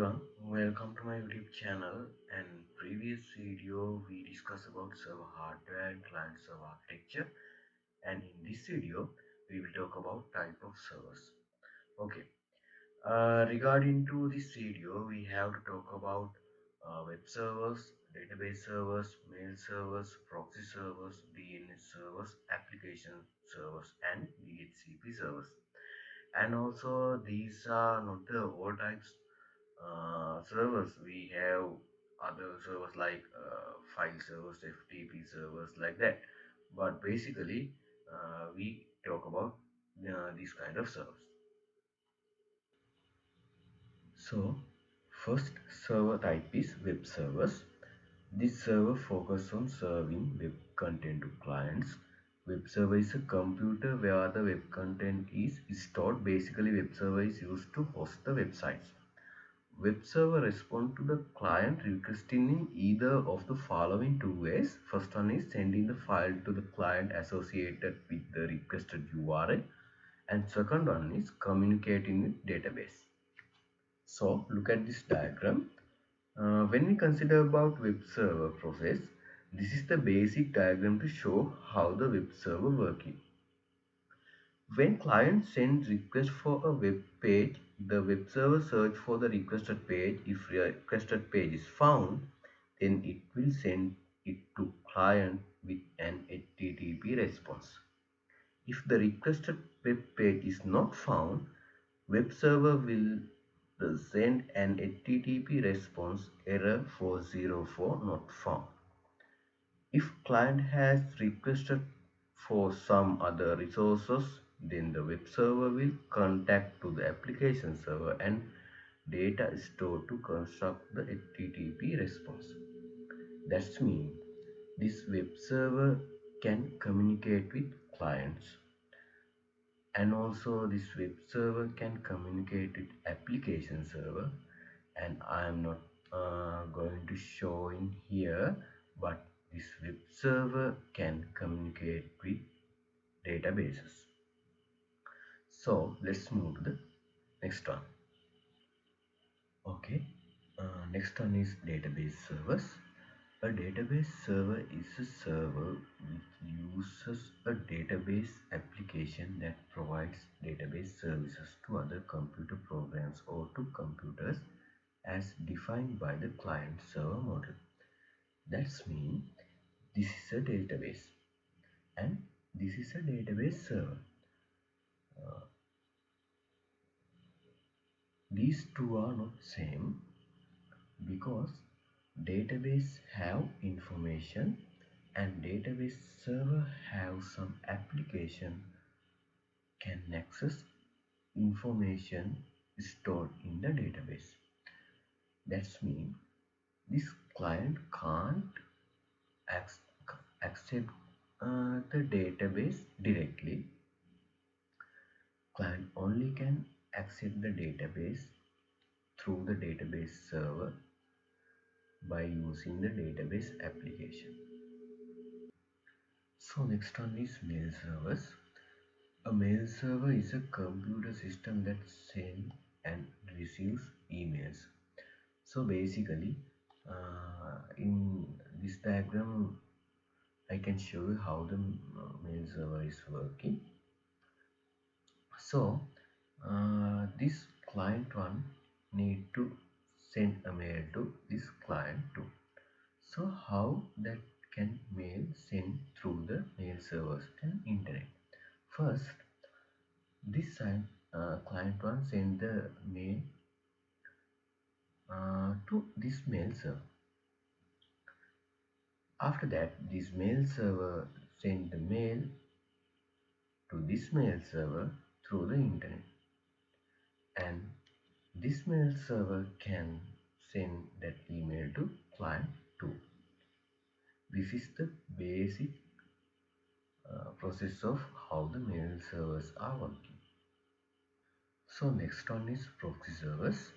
everyone, welcome to my YouTube channel. And previous video we discussed about server hardware and client server architecture, and in this video we will talk about type of servers. Okay, regarding to this video we have to talk about web servers, database servers, mail servers, proxy servers, DNS servers, application servers, and DHCP servers. And also these are not the all types servers. We have other servers like file servers, FTP servers, like that. But basically we talk about these kind of servers. So first server type is web servers. This server focuses on serving web content to clients. Web server is a computer where the web content is stored. Basically web server is used to host the websites. Web server responds to the client requesting in either of the following two ways. First one is sending the file to the client associated with the requested URL, and second one is communicating with database. So look at this diagram. When we consider about web server process, this is the basic diagram to show how the web server working. When client sends request for a web page, the web server search for the requested page. If requested page is found, then it will send it to client with an HTTP response. If the requested web page is not found, web server will send an HTTP response error 404 not found. If client has requested for some other resources, then the web server will contact to the application server and data is stored to construct the HTTP response. That's mean this web server can communicate with clients, and also this web server can communicate with application server, and I am not going to show in here, but this web server can communicate with databases. So let's move to the next one. Okay, next one is database servers. A database server is a server which uses a database application that provides database services to other computer programs or to computers as defined by the client server model. That's mean this is a database and this is a database server. These two are not same because database have information and database server have some application can access information stored in the database. That's mean this client can't accept the database directly. Client only can access the database through the database server by using the database application. So next one is mail servers. A mail server is a computer system that sends and receives emails. So basically in this diagram I can show you how the mail server is working. So this client one need to send a mail to this client too. So how that can mail send through the mail servers and internet? First, this client one send the mail to this mail server. After that, this mail server send the mail to this mail server through the internet, and this mail server can send that email to client too. This is the basic process of how the mail servers are working. So next one is proxy servers.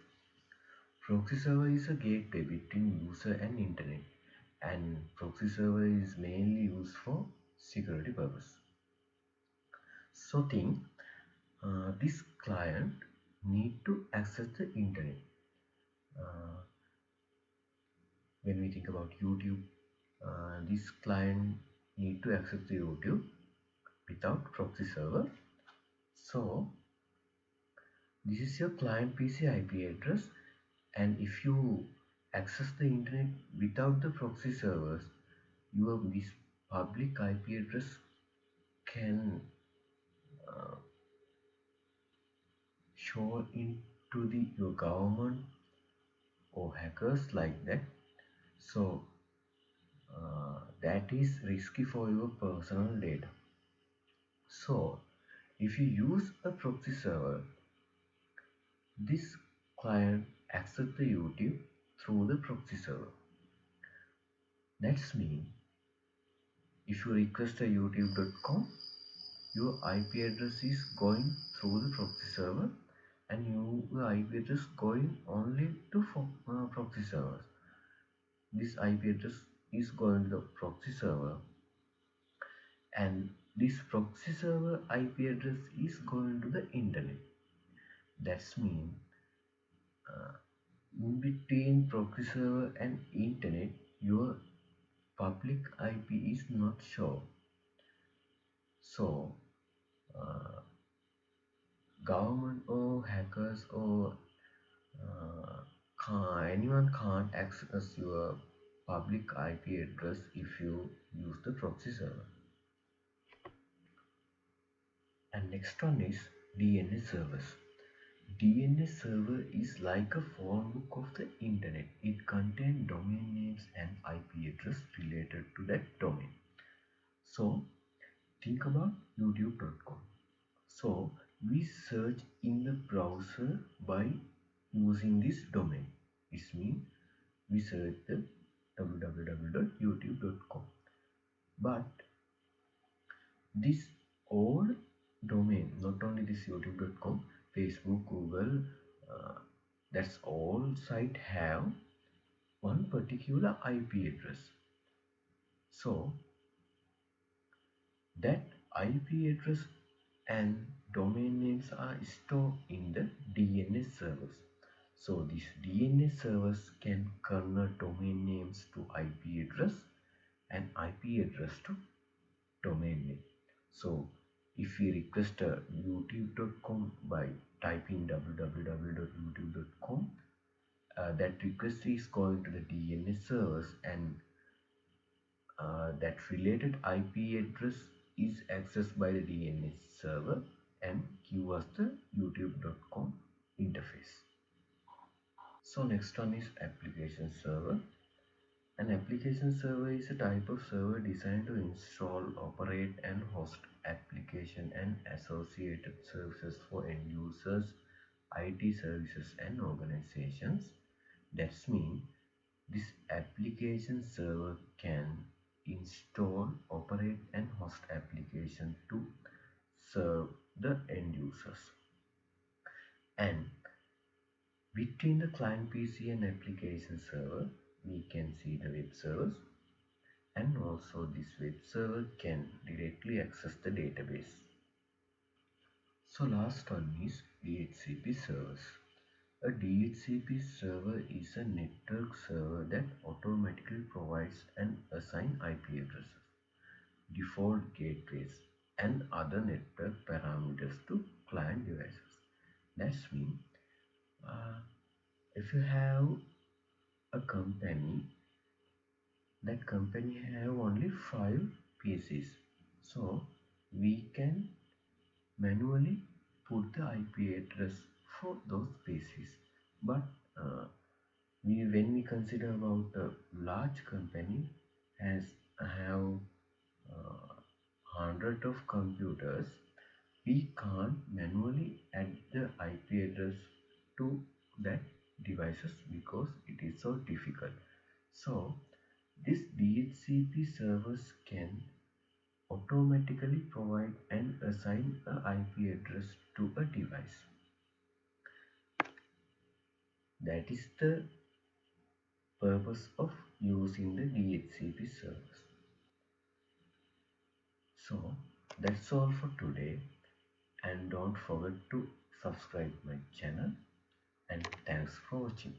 Proxy server is a gateway between user and internet, and proxy server is mainly used for security purpose. So think this client need to access the internet. uh, when we think about YouTube, this client need to access the YouTube without proxy server. So this is your client PC IP address, and if you access the internet without the proxy servers, your this public IP address can uh, show into the your government or hackers like that. So that is risky for your personal data. So if you use a proxy server, this client access the YouTube through the proxy server. That's mean if you request a youtube.com, your IP address is going through the proxy server, and your IP address going only to proxy servers. This IP address is going to the proxy server, and this proxy server IP address is going to the internet. That's mean uh, in between proxy server and internet, your public IP is not shown. So uh, government or hackers or anyone can't access your public IP address if you use the proxy server. And next one is DNS servers. DNS server is like a phone book of the internet. It contains domain names and IP address related to that domain. So think about youtube.com. So we search in the browser by using this domain. It means we search the www.youtube.com. But this old domain, not only this youtube.com, Facebook, Google, uh, that's all site have one particular IP address. So that IP address and domain names are stored in the DNS servers. So these DNS servers can convert domain names to IP address and IP address to domain name. So if we request a youtube.com by typing www.youtube.com, that request is going to the DNS servers, and that related IP address is accessed by the DNS server and give us the youtube.com interface. So next one is application server. An application server is a type of server designed to install, operate and host application and associated services for end users, IT services and organizations. That's mean this application server can install, operate and host application to serve the end users. And between the client PC and application server, we can see the web servers, and also this web server can directly access the database. So last one is DHCP servers. A DHCP server is a network server that automatically provides and assigns IP addresses, default gateways, and other network parameters to client devices. That's mean if you have a company, that company have only 5 PCs, so we can manually put the IP address for those PCs. But when we consider about a large company has have hundred of computers, we can't manually add the IP address to that devices because it is so difficult. So this DHCP servers can automatically provide and assign a IP address to a device. That is the purpose of using the DHCP servers. So that's all for today, and don't forget to subscribe my channel, and thanks for watching.